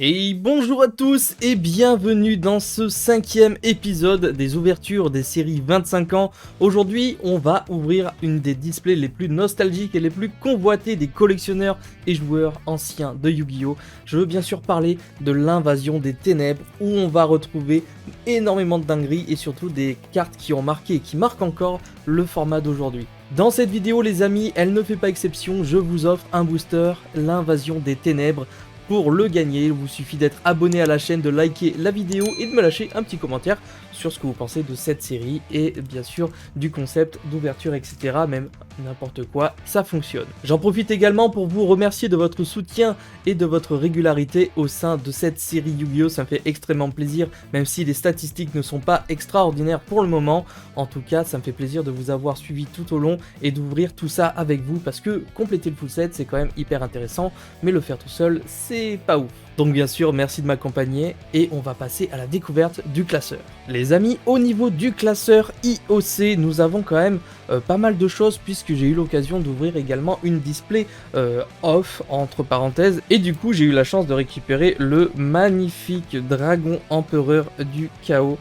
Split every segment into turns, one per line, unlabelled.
Et bonjour à tous et bienvenue dans ce 5e épisode des ouvertures des séries 25 ans. Aujourd'hui, on va ouvrir une des displays les plus nostalgiques et les plus convoités des collectionneurs et joueurs anciens de Yu-Gi-Oh! Je veux bien sûr parler de l'invasion des ténèbres où on va retrouver énormément de dingueries et surtout des cartes qui ont marqué et qui marquent encore le format d'aujourd'hui. Dans cette vidéo les amis, elle ne fait pas exception, je vous offre un booster, l'invasion des ténèbres. Pour le gagner, il vous suffit d'être abonné à la chaîne, de liker la vidéo et de me lâcher un petit commentaire sur ce que vous pensez de cette série et bien sûr du concept d'ouverture, etc. Même n'importe quoi, ça fonctionne. J'en profite également pour vous remercier de votre soutien et de votre régularité au sein de cette série Yu-Gi-Oh! Ça me fait extrêmement plaisir, même si les statistiques ne sont pas extraordinaires pour le moment. En tout cas, ça me fait plaisir de vous avoir suivi tout au long et d'ouvrir tout ça avec vous parce que compléter le full set, c'est quand même hyper intéressant, mais le faire tout seul, c'est pas ouf. Donc bien sûr, merci de m'accompagner et on va passer à la découverte du classeur. Les amis, au niveau du classeur IOC, nous avons quand même pas mal de choses puisque j'ai eu l'occasion d'ouvrir également une display off, entre parenthèses, et du coup j'ai eu la chance de récupérer le magnifique dragon empereur du chaos.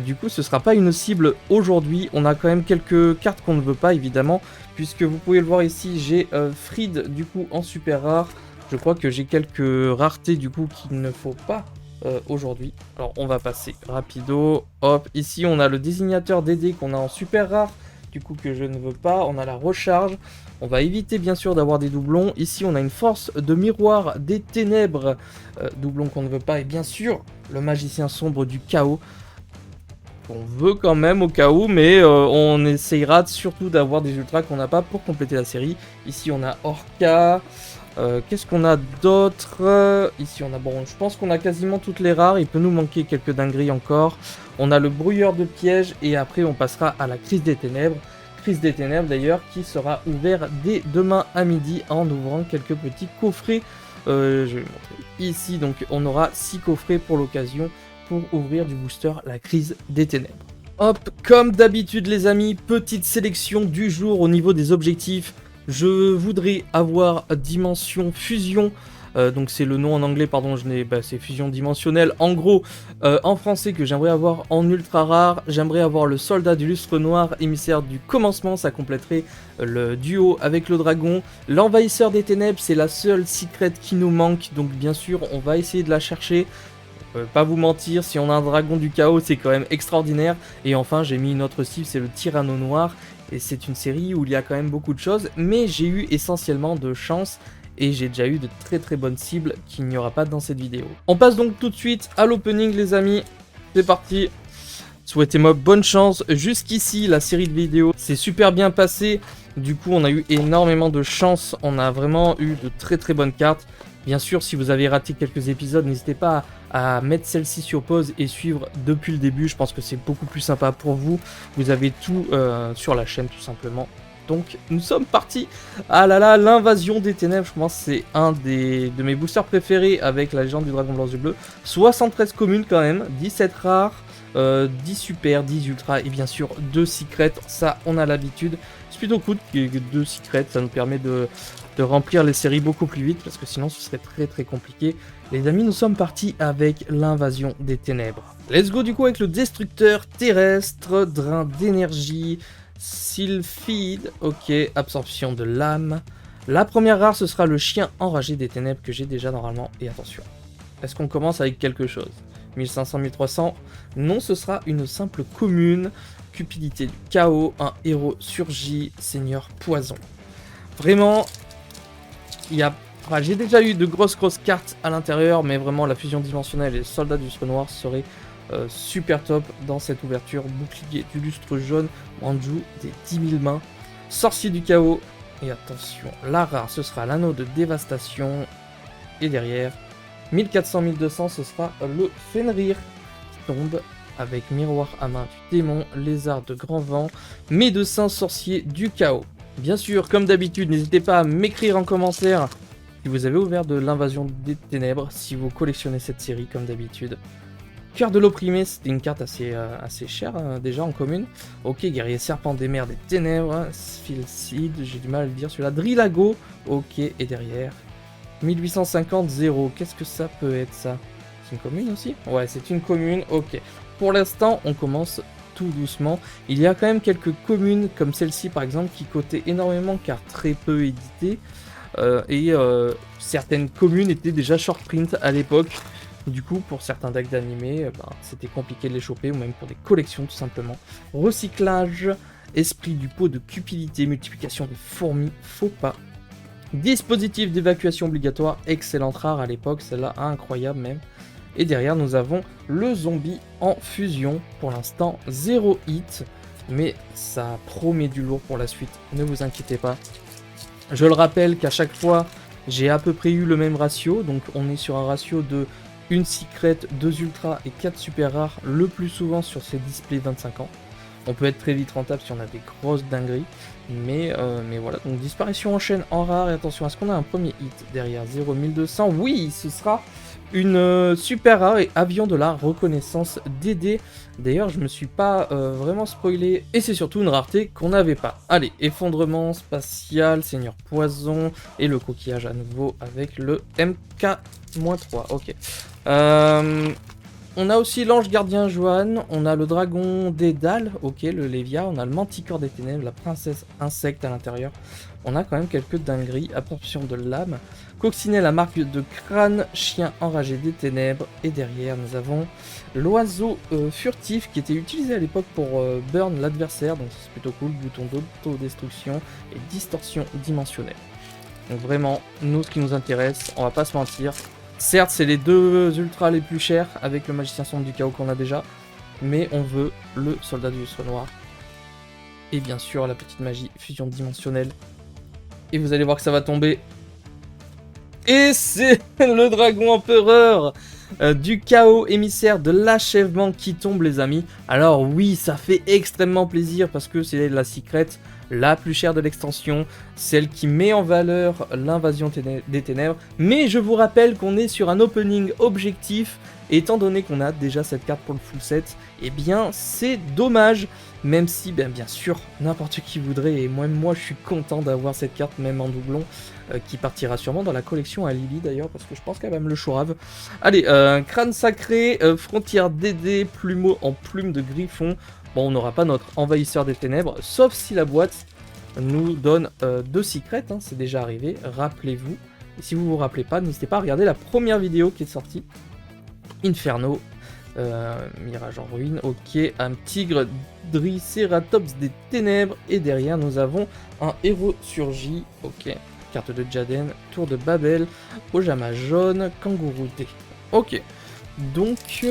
Du coup ce sera pas une cible aujourd'hui, on a quand même quelques cartes qu'on ne veut pas évidemment, puisque vous pouvez le voir ici, j'ai Fried du coup en super rare. Je crois que j'ai quelques raretés du coup qu'il ne faut pas aujourd'hui. Alors on va passer rapido. Hop, ici on a le désignateur DD qu'on a en super rare, du coup que je ne veux pas. On a la recharge. On va éviter bien sûr d'avoir des doublons. Ici on a une force de miroir des ténèbres, doublon qu'on ne veut pas. Et bien sûr le magicien sombre du chaos. On veut quand même au cas où, mais on essayera surtout d'avoir des ultras qu'on n'a pas pour compléter la série. Ici on a Orca. Qu'est-ce qu'on a d'autre? Ici on a, bon, je pense qu'on a quasiment toutes les rares, il peut nous manquer quelques dingueries encore. On a le brouilleur de pièges et après on passera à la crise des ténèbres. Crise des ténèbres d'ailleurs qui sera ouvert dès demain à midi en ouvrant quelques petits coffrets. Je vais vous montrer ici, donc on aura 6 coffrets pour l'occasion pour ouvrir du booster la crise des ténèbres. Hop, comme d'habitude les amis, petite sélection du jour au niveau des objectifs. Je voudrais avoir dimension fusion, donc c'est le nom en anglais, pardon, c'est fusion dimensionnelle. En gros, en français que j'aimerais avoir en ultra rare, j'aimerais avoir le soldat du lustre noir, émissaire du commencement, ça compléterait le duo avec le dragon. L'envahisseur des ténèbres, c'est la seule secret qui nous manque, donc bien sûr on va essayer de la chercher. Pas vous mentir, si on a un dragon du chaos, c'est quand même extraordinaire. Et enfin, j'ai mis une autre cible, c'est le tyranno noir. Et c'est une série où il y a quand même beaucoup de choses, mais j'ai eu essentiellement de chance. Et j'ai déjà eu de très très bonnes cibles qu'il n'y aura pas dans cette vidéo. On passe donc tout de suite à l'opening les amis. C'est parti. Souhaitez-moi bonne chance. Jusqu'ici, la série de vidéos s'est super bien passée. Du coup, on a eu énormément de chance. On a vraiment eu de très très bonnes cartes. Bien sûr, si vous avez raté quelques épisodes, n'hésitez pas à mettre celle-ci sur pause et suivre depuis le début. Je pense que c'est beaucoup plus sympa pour vous. Vous avez tout sur la chaîne tout simplement. Donc nous sommes partis. Ah là là, l'invasion des ténèbres, je pense que c'est un de mes boosters préférés avec la légende du dragon blanc et bleu. 73 communes quand même, 17 rares, 10 super, 10 ultra et bien sûr 2 secrets. Ça on a l'habitude. C'est plutôt cool que 2 secrets, ça nous permet de remplir les séries beaucoup plus vite parce que sinon ce serait très très compliqué. Les amis, nous sommes partis avec l'invasion des ténèbres. Let's go du coup avec le destructeur terrestre, drain d'énergie, sylphide, ok, absorption de l'âme. La première rare ce sera le chien enragé des ténèbres que j'ai déjà normalement. Et attention, est-ce qu'on commence avec quelque chose? 1500, 1300, non, ce sera une simple commune. Cupidité du chaos, un héros surgit, seigneur poison. Vraiment, il y a... Enfin, j'ai déjà eu de grosses cartes à l'intérieur, mais vraiment la fusion dimensionnelle et le soldat du lustre noir seraient super top dans cette ouverture. Bouclier du lustre jaune, Manju des 10 000 mains, sorcier du chaos, et attention, la rare ce sera l'anneau de dévastation, et derrière, 1400-1200 ce sera le Fenrir qui tombe avec miroir à main du démon, lézard de grand vent, médecin sorcier du chaos. Bien sûr, comme d'habitude, n'hésitez pas à m'écrire en commentaire si vous avez ouvert de l'invasion des ténèbres, si vous collectionnez cette série comme d'habitude. Cœur de l'opprimé, c'était une carte assez chère déjà en commune. Ok, guerrier serpent des mers des ténèbres, Sphinxide, j'ai du mal à le dire celui-là, Drillago, ok, et derrière, 1850 0. Qu'est-ce que ça peut être ça? C'est une commune aussi? Ouais, c'est une commune, ok. Pour l'instant, on commence tout doucement. Il y a quand même quelques communes comme celle-ci par exemple qui cotaient énormément car très peu éditées. Certaines communes étaient déjà short print à l'époque. Du coup, pour certains decks d'animés, c'était compliqué de les choper, ou même pour des collections tout simplement. Recyclage, esprit du pot de cupidité, multiplication des fourmis, faux pas. Dispositif d'évacuation obligatoire, excellente rare à l'époque, celle-là incroyable même. Et derrière, nous avons le zombie en fusion. Pour l'instant, 0 hit, mais ça promet du lourd pour la suite, ne vous inquiétez pas. Je le rappelle qu'à chaque fois, j'ai à peu près eu le même ratio, donc on est sur un ratio de 1 secret, 2 ultra et 4 super rares, le plus souvent sur ces displays 25 ans. On peut être très vite rentable si on a des grosses dingueries, mais voilà. Donc disparition en chaîne en rare, et attention, est-ce qu'on a un premier hit derrière 01200? Oui, ce sera une super rare et avion de la reconnaissance DD. D'ailleurs, je me suis pas vraiment spoilé, et c'est surtout une rareté qu'on n'avait pas. Allez, effondrement spatial, seigneur poison, et le coquillage à nouveau avec le MK-3, ok. On a aussi l'ange gardien Johan, on a le dragon Dédale, ok, le Lévia, on a le manticore des ténèbres, la princesse insecte à l'intérieur. On a quand même quelques dingueries, absorption de l'âme, coccinelle la marque de crâne, chien enragé des ténèbres, et derrière nous avons l'oiseau furtif qui était utilisé à l'époque pour burn l'adversaire, donc c'est plutôt cool, bouton d'autodestruction et distorsion dimensionnelle. Donc vraiment, nous ce qui nous intéresse, on va pas se mentir. Certes, c'est les deux ultras les plus chers avec le magicien sombre du chaos qu'on a déjà, mais on veut le soldat du lustre noir. Et bien sûr, la petite magie fusion dimensionnelle. Et vous allez voir que ça va tomber. Et c'est le dragon empereur du chaos, émissaire de l'achèvement qui tombe, les amis. Alors oui, ça fait extrêmement plaisir parce que c'est la secret la plus chère de l'extension, celle qui met en valeur l'invasion des ténèbres, mais je vous rappelle qu'on est sur un opening objectif, et étant donné qu'on a déjà cette carte pour le full set, eh bien c'est dommage, même si bien sûr n'importe qui voudrait, et moi je suis content d'avoir cette carte même en doublon, qui partira sûrement dans la collection à Lily d'ailleurs, parce que je pense qu'elle va me le chourave. Allez, crâne sacré, frontière DD, plumeau en plume de griffon. Bon, on n'aura pas notre envahisseur des ténèbres, sauf si la boîte nous donne 2 secrets, hein, c'est déjà arrivé, rappelez-vous. Et si vous vous rappelez pas, n'hésitez pas à regarder la première vidéo qui est sortie. Inferno, Mirage en ruine, ok, un tigre Triceratops des ténèbres, et derrière nous avons un héros surgi, ok, carte de Jaden, tour de Babel, Ojama jaune, kangourou D. Ok, donc...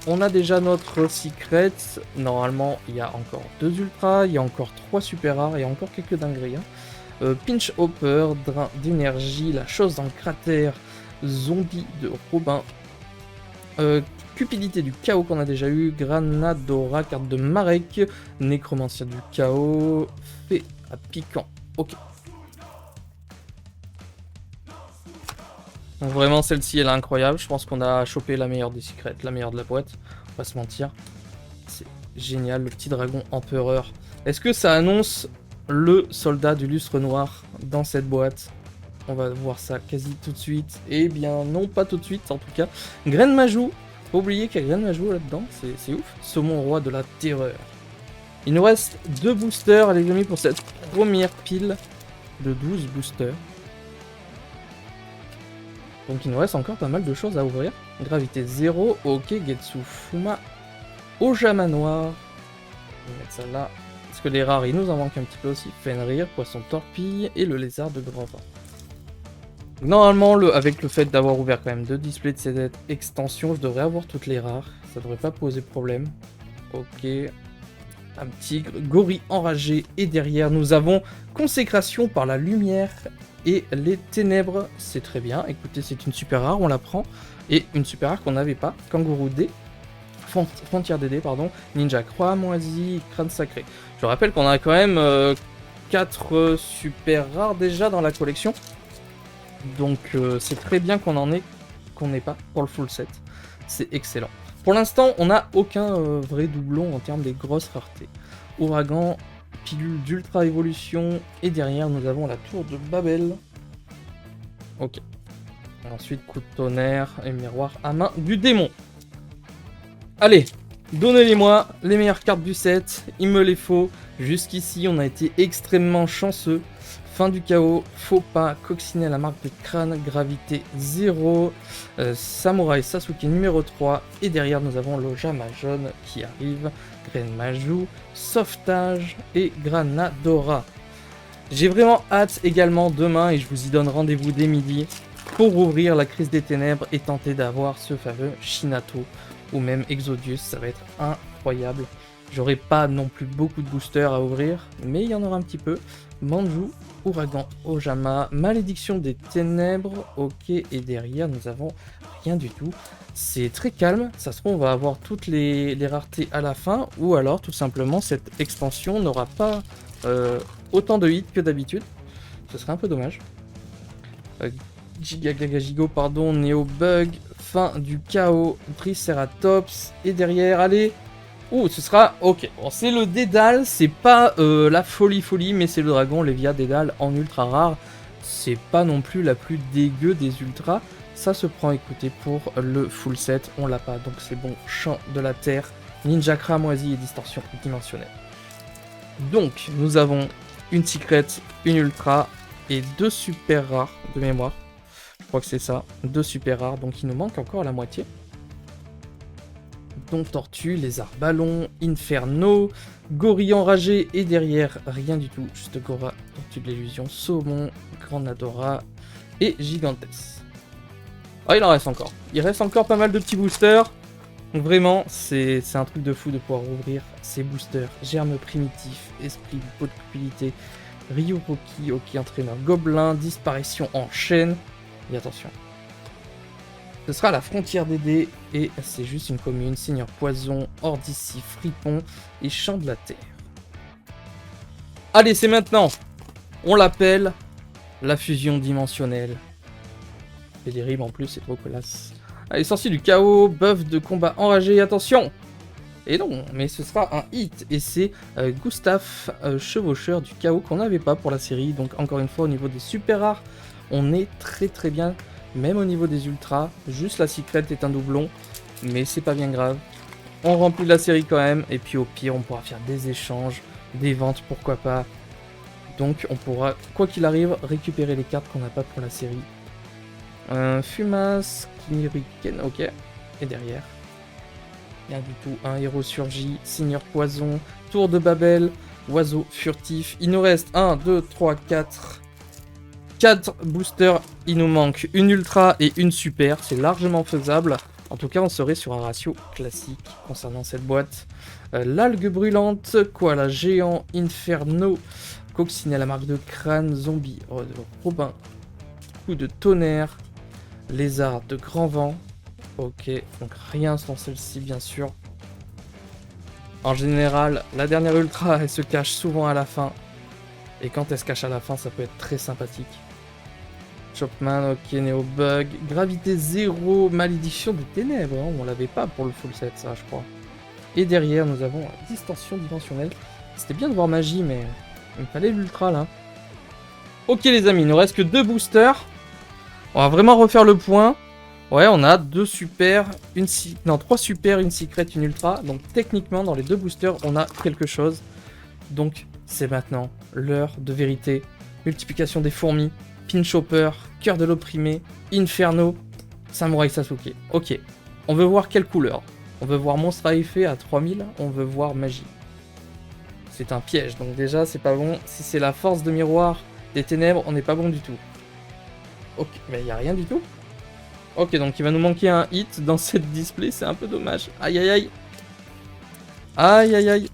on a déjà notre secret, normalement il y a encore 2 ultras, il y a encore 3 super rares, il y a encore quelques dingueries. Hein. Pinch Hopper, drain d'énergie, la chose dans le cratère, zombie de Robin, cupidité du chaos qu'on a déjà eu, Granadora, carte de Marek, nécromancien du chaos, fée à piquant, ok. Donc vraiment celle-ci elle est incroyable, je pense qu'on a chopé la meilleure des secrets, la meilleure de la boîte, on va pas se mentir. C'est génial, le petit dragon empereur. Est-ce que ça annonce le soldat du lustre noir dans cette boîte? On va voir ça quasi tout de suite. Eh bien non, pas tout de suite en tout cas. Graine Majou, faut oublier qu'il y a Graine Majou là-dedans, c'est ouf. Saumon roi de la terreur. Il nous reste 2 boosters les amis pour cette première pile de 12 boosters. Donc il nous reste encore pas mal de choses à ouvrir. Gravité 0, ok, Getsu Fuma, Ojama noir. On va mettre ça là. Parce que les rares, il nous en manque un petit peu aussi. Fenrir, Poisson torpille et le lézard de grand vin. Normalement, avec le fait d'avoir ouvert quand même 2 displays de cette extension, je devrais avoir toutes les rares. Ça devrait pas poser problème. Ok. Un tigre, gorille enragé. Et derrière, nous avons consécration par la lumière et les ténèbres. C'est très bien. Écoutez, c'est une super rare, on la prend. Et une super rare qu'on n'avait pas. Kangourou D. Frontière DD, pardon. Ninja Croix, Moisi, Crâne Sacré. Je rappelle qu'on a quand même 4 super rares déjà dans la collection. Donc c'est très bien qu'on n'ait pas pour le full set. C'est excellent. Pour l'instant, on n'a aucun vrai doublon en termes des grosses raretés. Ouragan, pilule d'ultra évolution, et derrière nous avons la tour de Babel. Ok. Ensuite, coup de tonnerre et miroir à main du démon. Allez, donnez-les-moi, les meilleures cartes du set, il me les faut. Jusqu'ici, on a été extrêmement chanceux. Fin du chaos, faux pas, coccinelle à la marque de crâne, gravité 0, Samouraï Sasuke numéro 3, et derrière nous avons l'Ojama jaune qui arrive, Grenmaju, Sauvetage et Granadora. J'ai vraiment hâte également demain, et je vous y donne rendez-vous dès midi, pour ouvrir la crise des ténèbres et tenter d'avoir ce fameux Shinato, ou même Exodius, ça va être incroyable. J'aurai pas non plus beaucoup de boosters à ouvrir, mais il y en aura un petit peu. Manju, Ouragan, Ojama, Malédiction des Ténèbres, ok, et derrière nous avons rien du tout. C'est très calme, ça se trouve on va avoir toutes les raretés à la fin, ou alors tout simplement cette expansion n'aura pas autant de hits que d'habitude. Ce serait un peu dommage. Gigo, pardon, Neo Bug, fin du chaos, Triceratops, et derrière, allez. Ouh, ce sera... Ok, bon, c'est le Dédale, c'est pas la folie, mais c'est le dragon Lévia Dédale en ultra rare. C'est pas non plus la plus dégueu des ultras. Ça se prend, écoutez, pour le full set, on l'a pas, donc c'est bon. Chant de la Terre, Ninja Cramoisi et Distorsion dimensionnelle. Donc, nous avons une secret, une ultra et 2 super rares de mémoire. Je crois que c'est ça, 2 super rares, donc il nous manque encore la moitié. Donc Tortue, Lézard Ballon, Inferno, Gorille Enragé et derrière rien du tout, juste Gora, Tortue de l'Illusion, Saumon, Granadora et Gigantes. Ah, il en reste encore. Il reste encore pas mal de petits boosters. Donc vraiment, c'est un truc de fou de pouvoir ouvrir ces boosters. Germe primitif, Esprit, Pot de cupidité, Ryuroki, ok, entraîneur Gobelin, Disparition en chaîne. Et attention. Ce sera la frontière des dés, et c'est juste une commune, Seigneur Poison, hors d'ici, Fripon et Chant de la Terre. Allez, c'est maintenant. On l'appelle la fusion dimensionnelle. Et des rimes en plus, c'est trop classe. Allez, sorcier du chaos, buff de combat enragé, attention. Et non, mais ce sera un hit, et c'est Gustave, chevaucheur du chaos, qu'on n'avait pas pour la série. Donc encore une fois, au niveau des super rares, on est très bien. Même au niveau des ultras, juste la secret est un doublon, mais c'est pas bien grave. On remplit la série quand même, et puis au pire, on pourra faire des échanges, des ventes, pourquoi pas. Donc on pourra, quoi qu'il arrive, récupérer les cartes qu'on n'a pas pour la série. Fumas, Kiniriken, ok. Et derrière, rien du tout. Un héros surgit, Seigneur Poison, Tour de Babel, Oiseau furtif. Il nous reste 1, 2, 3, 4... 4 boosters, il nous manque une ultra et une super, c'est largement faisable. En tout cas, on serait sur un ratio classique concernant cette boîte. L'algue brûlante, koala géant, Inferno, coccinelle à la marque de crâne, zombie, Robin, coup de tonnerre, lézard de grand vent. Ok, donc rien sans celle-ci, bien sûr. En général, la dernière ultra, elle se cache souvent à la fin. Et quand elle se cache à la fin, ça peut être très sympathique. Chopman, ok, Neo Bug, Gravité 0, Malédiction des Ténèbres, hein, on l'avait pas pour le full set, ça, je crois. Et derrière, nous avons Distorsion dimensionnelle. C'était bien de voir magie, mais il me fallait l'ultra, là. Ok, les amis, il nous reste que 2 boosters. On va vraiment refaire le point. Ouais, on a 2 super, non, 3 super, une secret, une ultra. Donc, techniquement, dans les 2 boosters, on a quelque chose. Donc, c'est maintenant l'heure de vérité. Multiplication des fourmis. Pinchopper, Cœur de l'opprimé, Inferno, Samouraï Sasuke. Ok, on veut voir quelle couleur. On veut voir monstre à effet à 3000, on veut voir magie. C'est un piège, donc déjà c'est pas bon. Si c'est la force de miroir des ténèbres, on n'est pas bon du tout. Ok, mais il n'y a rien du tout. Ok, donc il va nous manquer un hit dans cette display, c'est un peu dommage. Aïe aïe aïe. Aïe aïe aïe.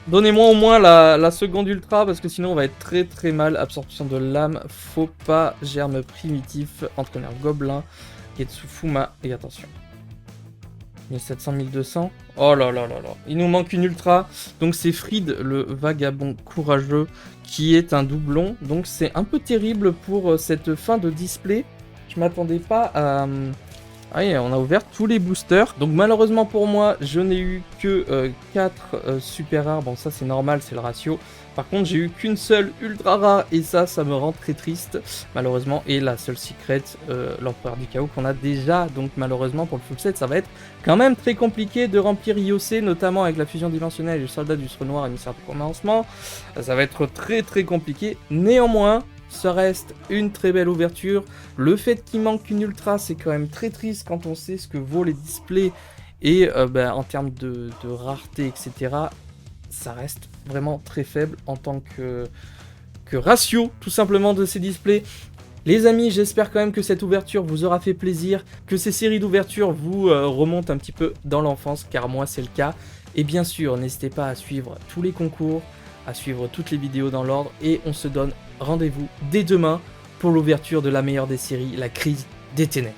Donnez-moi au moins la seconde ultra, parce que sinon on va être très mal. Absorption de l'âme, faux pas, germe primitif, entraîneur gobelin, Getsufuma, et attention. 1700, 1200. Oh là là là là. Il nous manque une ultra. Donc c'est Fried, le vagabond courageux, qui est un doublon. Donc c'est un peu terrible pour cette fin de display. Je m'attendais pas à... Ah oui, on a ouvert tous les boosters. Donc malheureusement pour moi, je n'ai eu que 4 super rares. Bon, ça c'est normal, c'est le ratio. Par contre, j'ai eu qu'une seule ultra rare et ça me rend très triste, malheureusement. Et la seule secret, l'empereur du chaos qu'on a déjà. Donc malheureusement pour le full set, ça va être quand même très compliqué de remplir IOC, notamment avec la fusion dimensionnelle et le soldat du Sceau Noir émissaire de commencement. Ça va être très compliqué. Néanmoins, ça reste une très belle ouverture. Le fait qu'il manque une ultra, c'est quand même très triste quand on sait ce que vaut les displays. Et en termes de rareté, etc., ça reste vraiment très faible en tant que ratio, tout simplement, de ces displays. Les amis, j'espère quand même que cette ouverture vous aura fait plaisir, que ces séries d'ouverture vous remontent un petit peu dans l'enfance, car moi c'est le cas. Et bien sûr, n'hésitez pas à suivre tous les concours, à suivre toutes les vidéos dans l'ordre, et on se donne rendez-vous dès demain pour l'ouverture de la meilleure des séries, la crise des ténèbres.